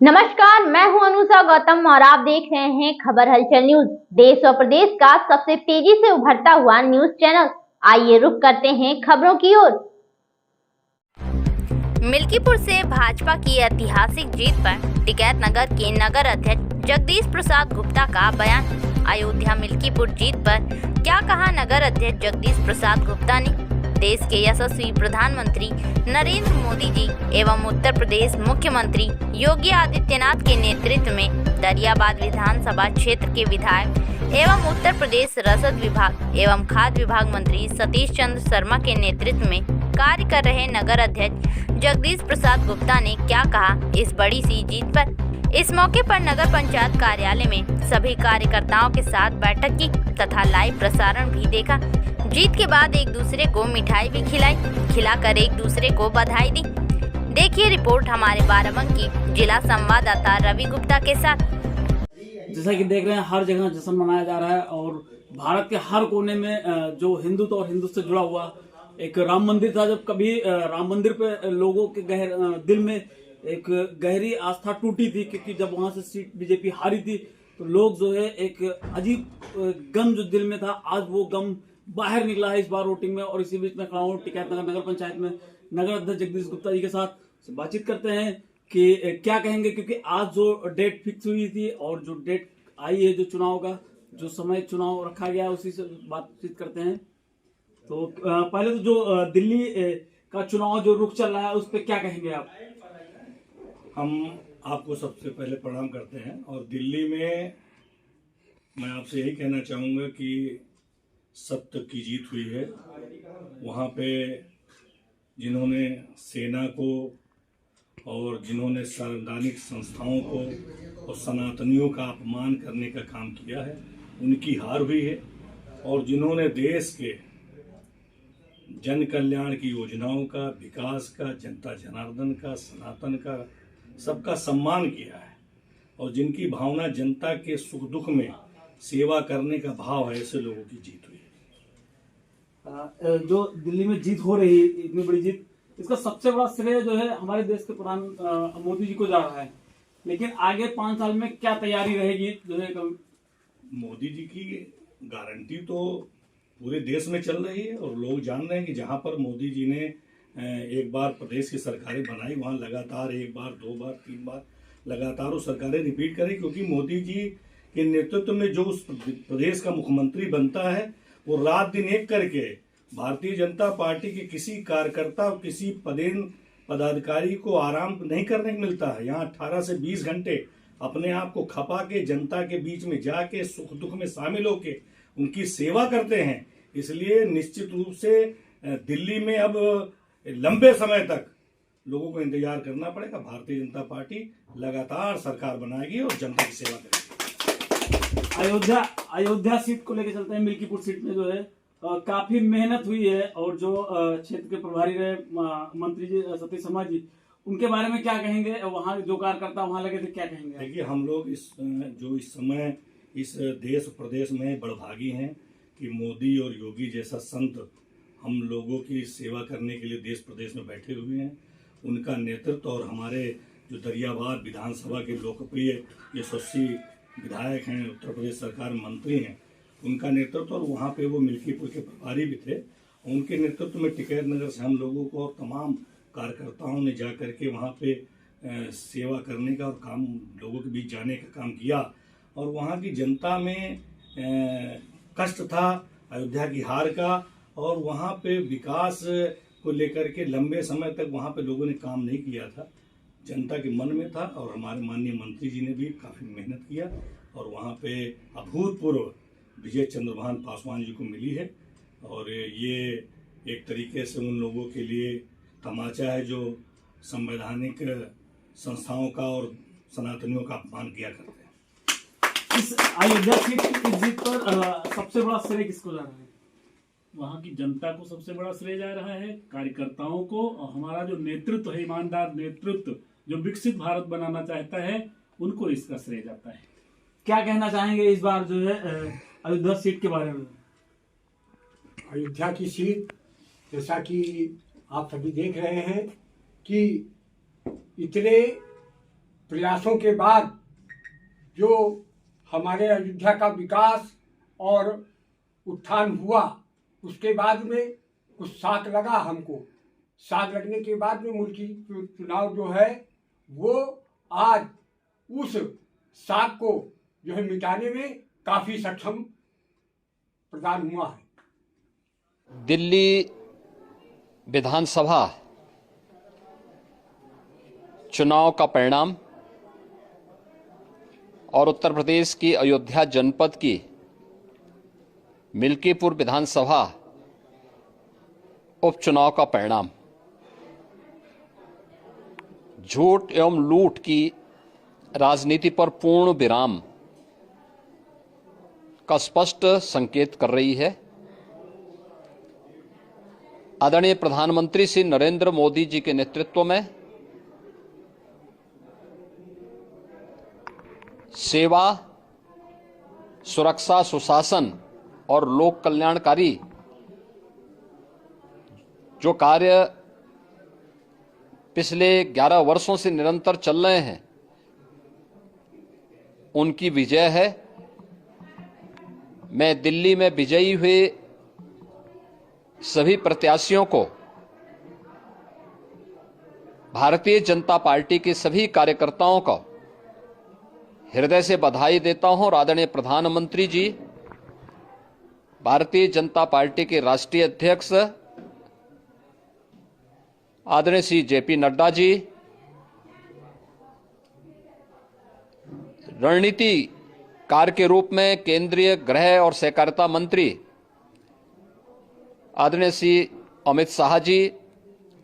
नमस्कार, मैं हूं अनुषा गौतम और आप देख रहे हैं खबर हलचल न्यूज। देश और प्रदेश का सबसे तेजी से उभरता हुआ न्यूज चैनल। आइए रुक करते हैं खबरों की ओर। मिल्कीपुर से भाजपा की ऐतिहासिक जीत पर टिकैत नगर के नगर अध्यक्ष जगदीश प्रसाद गुप्ता का बयान। अयोध्या मिल्कीपुर जीत पर क्या कहा नगर अध्यक्ष जगदीश प्रसाद गुप्ता ने। देश के यशस्वी प्रधानमंत्री नरेंद्र मोदी जी एवं उत्तर प्रदेश मुख्यमंत्री योगी आदित्यनाथ के नेतृत्व में दरियाबाद विधानसभा क्षेत्र के विधायक एवं उत्तर प्रदेश रसद विभाग एवं खाद्य विभाग मंत्री सतीश चंद्र शर्मा के नेतृत्व में कार्य कर रहे नगर अध्यक्ष जगदीश प्रसाद गुप्ता ने क्या कहा इस बड़ी सी जीत पर। इस मौके पर नगर पंचायत कार्यालय में सभी कार्यकर्ताओं के साथ बैठक की तथा लाइव प्रसारण भी देखा। जीत के बाद एक दूसरे को मिठाई भी खिलाकर एक दूसरे को बधाई दी। देखिए रिपोर्ट हमारे बाराबंकी जिला संवाददाता रवि गुप्ता के साथ। जैसा कि देख रहे हैं हर जगह जश्न मनाया जा रहा है और भारत के हर कोने में जो हिंदुत्व और हिंदू से जुड़ा हुआ एक राम मंदिर था। जब कभी राम मंदिर पे लोगों के दिल में एक गहरी आस्था टूटी थी, क्योंकि जब वहां से सीट बीजेपी हारी थी तो लोग जो है एक अजीब गम जो दिल में था, आज वो गम बाहर निकला है इस बार वोटिंग में। और इसी बीच में खड़ा हूँ टिकैत नगर नगर पंचायत में नगर अध्यक्ष जगदीश गुप्ता जी के साथ बातचीत करते हैं कि क्या कहेंगे, क्योंकि आज जो डेट फिक्स हुई थी और जो डेट आई है जो चुनाव का जो समय चुनाव रखा गया उसी से बातचीत करते हैं। तो पहले तो जो दिल्ली का चुनाव जो रुख चल रहा है उस पर क्या कहेंगे आप? हम आपको सबसे पहले प्रणाम करते हैं और दिल्ली में मैं आपसे यही कहना चाहूँगा कि सत्य की जीत हुई है। वहाँ पे जिन्होंने सेना को और जिन्होंने संवैधानिक संस्थाओं को और सनातनियों का अपमान करने का काम किया है उनकी हार हुई है, और जिन्होंने देश के जन कल्याण की योजनाओं का, विकास का, जनता जनार्दन का, सनातन का, सबका सम्मान किया है और जिनकी भावना जनता के सुख दुख में सेवा करने का भाव है, ऐसे लोगों की जीत हुई है। जो दिल्ली में जीत हो रही है, इतनी बड़ी जीत, इसका सबसे बड़ा श्रेय जो है हमारे देश के प्रधान मोदी जी को जा रहा है। लेकिन आगे 5 साल में क्या तैयारी रहेगी जो है? मोदी जी की गारंटी तो पूरे देश में चल रही है और लोग जान रहे हैं कि जहां पर मोदी जी ने एक बार प्रदेश की सरकारें बनाई वहां लगातार 1 बार 2 बार 3 बार लगातार वो सरकारें रिपीट करें, क्योंकि मोदी जी के नेतृत्व में जो उस प्रदेश का मुख्यमंत्री बनता है वो रात दिन एक करके भारतीय जनता पार्टी के किसी कार्यकर्ता और किसी पदाधिकारी को आराम नहीं करने को मिलता है। यहाँ 18 से 20 घंटे अपने आप को खपा के जनता के बीच में जाके सुख दुख में शामिल होके उनकी सेवा करते हैं। इसलिए निश्चित रूप से दिल्ली में अब लंबे समय तक लोगों को इंतजार करना पड़ेगा। भारतीय जनता पार्टी लगातार सरकार बनाएगी और जनता की सेवा करेगी। अयोध्या सीट को लेकर चलते हैं। मिल्कीपुर सीट में जो है काफी मेहनत हुई है और जो क्षेत्र के प्रभारी रहे मंत्री जी सतीश शर्मा जी, उनके बारे में क्या कहेंगे? वहाँ जो कार्यकर्ता वहाँ लगे थे, क्या कहेंगे? देखिए, हम लोग इस समय इस देश प्रदेश में बड़भागी हैं कि मोदी और योगी जैसा संत हम लोगों की सेवा करने के लिए देश प्रदेश में बैठे हुए हैं। उनका नेतृत्व और हमारे जो दरियाबाद विधानसभा के लोकप्रिय यशस्वी विधायक हैं, उत्तर प्रदेश सरकार मंत्री हैं, उनका नेतृत्व, और वहाँ पे वो मिल्कीपुर के प्रभारी भी थे। उनके नेतृत्व में टिकैत नगर से हम लोगों को और तमाम कार्यकर्ताओं ने जा करके वहाँ पे सेवा करने का और काम लोगों के बीच जाने का काम किया। और वहाँ की जनता में कष्ट था अयोध्या की हार का, और वहाँ पे विकास को लेकर के लंबे समय तक वहाँ पे लोगों ने काम नहीं किया था, जनता के मन में था। और हमारे माननीय मंत्री जी ने भी काफ़ी मेहनत किया और वहाँ पे अभूतपूर्व विजय चंद्रभान पासवान जी को मिली है। और ये एक तरीके से उन लोगों के लिए तमाचा है जो संवैधानिक संस्थाओं का और सनातनियों का अपमान किया करते हैं। इस अयोध्या सीट की जीत पर सबसे बड़ा श्रेय किसको जा रहा है? वहाँ की जनता को सबसे बड़ा श्रेय जा रहा है, कार्यकर्ताओं को, और हमारा जो नेतृत्व है, ईमानदार नेतृत्व जो विकसित भारत बनाना चाहता है, उनको इसका श्रेय जाता है। क्या कहना चाहेंगे इस बार जो है अयोध्या सीट के बारे में? अयोध्या की सीट, जैसा कि आप सभी देख रहे हैं कि इतने प्रयासों के बाद जो हमारे अयोध्या का विकास और उत्थान हुआ, उसके बाद में कुछ साख लगा हमको। साख लगने के बाद में मुल्की चुनाव जो है वो आज उस साख को जो है मिटाने में काफी सक्षम प्रदान हुआ है। दिल्ली विधानसभा चुनाव का परिणाम और उत्तर प्रदेश की अयोध्या जनपद की मिल्कीपुर विधानसभा उपचुनाव का परिणाम झूठ एवं लूट की राजनीति पर पूर्ण विराम का स्पष्ट संकेत कर रही है। आदरणीय प्रधानमंत्री श्री नरेंद्र मोदी जी के नेतृत्व में सेवा, सुरक्षा, सुशासन और लोक कल्याणकारी जो कार्य पिछले 11 वर्षों से निरंतर चल रहे हैं, उनकी विजय है। मैं दिल्ली में विजयी हुए सभी प्रत्याशियों को, भारतीय जनता पार्टी के सभी कार्यकर्ताओं को हृदय से बधाई देता हूं और आदरणीय प्रधानमंत्री जी, भारतीय जनता पार्टी के राष्ट्रीय अध्यक्ष आदरणीय श्री जेपी नड्डा जी, रणनीतिकार के रूप में केंद्रीय गृह और सहकारिता मंत्री आदरणीय श्री अमित शाह जी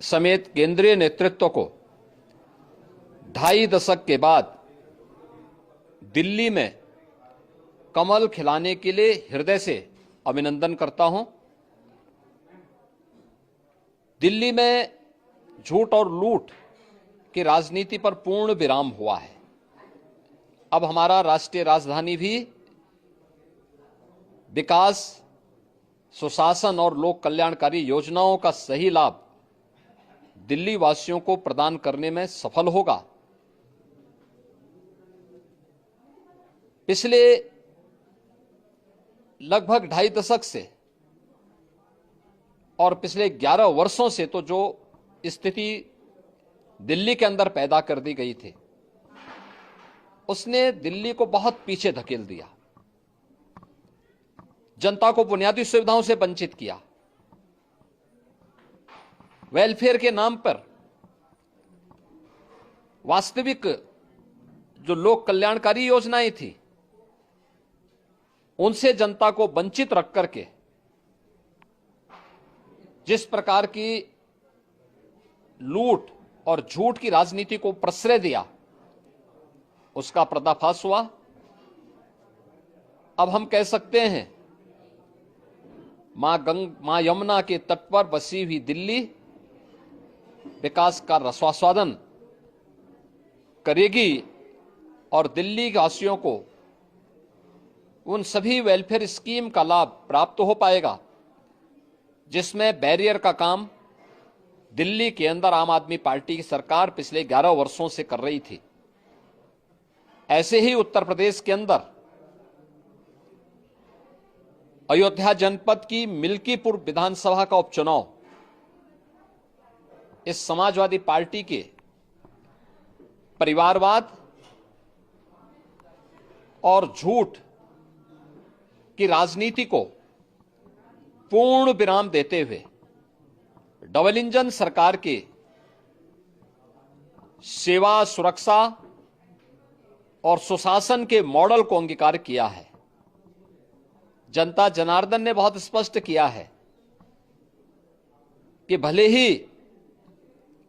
समेत केंद्रीय नेतृत्व को 2.5 दशक के बाद दिल्ली में कमल खिलाने के लिए हृदय से अभिनंदन करता हूं। दिल्ली में झूठ और लूट की राजनीति पर पूर्ण विराम हुआ है। अब हमारा राष्ट्रीय राजधानी भी विकास, सुशासन और लोक कल्याणकारी योजनाओं का सही लाभ दिल्ली वासियों को प्रदान करने में सफल होगा। पिछले लगभग 2.5 दशक से और पिछले 11 वर्षों से तो जो स्थिति दिल्ली के अंदर पैदा कर दी गई थी, उसने दिल्ली को बहुत पीछे धकेल दिया, जनता को बुनियादी सुविधाओं से वंचित किया। वेलफेयर के नाम पर वास्तविक जो लोक कल्याणकारी योजनाएं थी, उनसे जनता को वंचित रख करके जिस प्रकार की लूट और झूठ की राजनीति को प्रश्रय दिया, उसका पर्दाफाश हुआ। अब हम कह सकते हैं मां यमुना के तट पर बसी हुई दिल्ली विकास का रसास्वादन करेगी और दिल्ली वासियों को उन सभी वेलफेयर स्कीम का लाभ प्राप्त हो पाएगा जिसमें बैरियर का काम दिल्ली के अंदर आम आदमी पार्टी की सरकार पिछले 11 वर्षों से कर रही थी। ऐसे ही उत्तर प्रदेश के अंदर अयोध्या जनपद की मिल्कीपुर विधानसभा का उपचुनाव इस समाजवादी पार्टी के परिवारवाद और झूठ की राजनीति को पूर्ण विराम देते हुए डबल इंजन सरकार के सेवा, सुरक्षा और सुशासन के मॉडल को अंगीकार किया है। जनता जनार्दन ने बहुत स्पष्ट किया है कि भले ही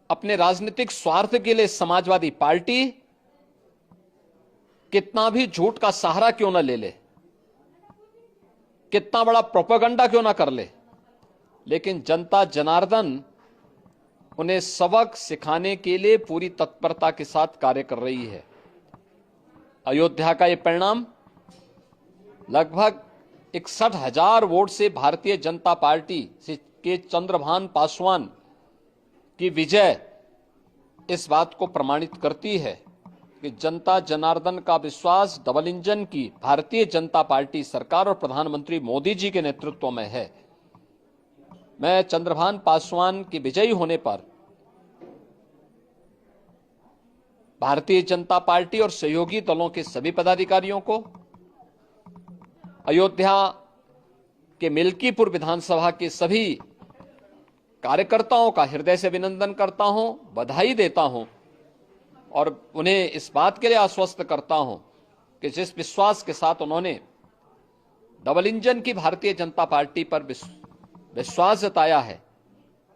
अपने राजनीतिक स्वार्थ के लिए समाजवादी पार्टी कितना भी झूठ का सहारा क्यों न ले ले, कितना बड़ा प्रोपेगेंडा क्यों ना कर ले, लेकिन जनता जनार्दन उन्हें सबक सिखाने के लिए पूरी तत्परता के साथ कार्य कर रही है। अयोध्या का ये परिणाम लगभग 61,000 वोट से भारतीय जनता पार्टी के चंद्रभान पासवान की विजय इस बात को प्रमाणित करती है कि जनता जनार्दन का विश्वास डबल इंजन की भारतीय जनता पार्टी सरकार और प्रधानमंत्री मोदी जी के नेतृत्व में है। मैं चंद्रभान पासवान के विजयी होने पर भारतीय जनता पार्टी और सहयोगी दलों के सभी पदाधिकारियों को, अयोध्या के मिल्कीपुर विधानसभा के सभी कार्यकर्ताओं का हृदय से अभिनंदन करता हूं, बधाई देता हूं और उन्हें इस बात के लिए आश्वस्त करता हूं कि जिस विश्वास के साथ उन्होंने डबल इंजन की भारतीय जनता पार्टी पर विश्वास जताया है,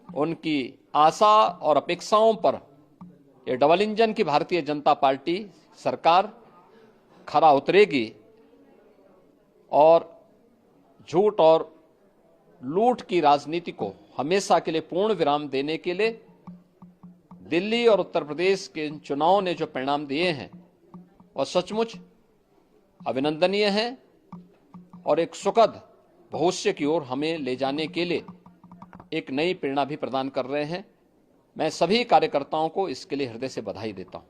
उनकी आशा और अपेक्षाओं पर ये डबल इंजन की भारतीय जनता पार्टी सरकार खरा उतरेगी और झूठ और लूट की राजनीति को हमेशा के लिए पूर्ण विराम देने के लिए दिल्ली और उत्तर प्रदेश के इन चुनावों ने जो परिणाम दिए हैं वह सचमुच अभिनंदनीय है और एक सुखद भविष्य की ओर हमें ले जाने के लिए एक नई प्रेरणा भी प्रदान कर रहे हैं। मैं सभी कार्यकर्ताओं को इसके लिए हृदय से बधाई देता हूं।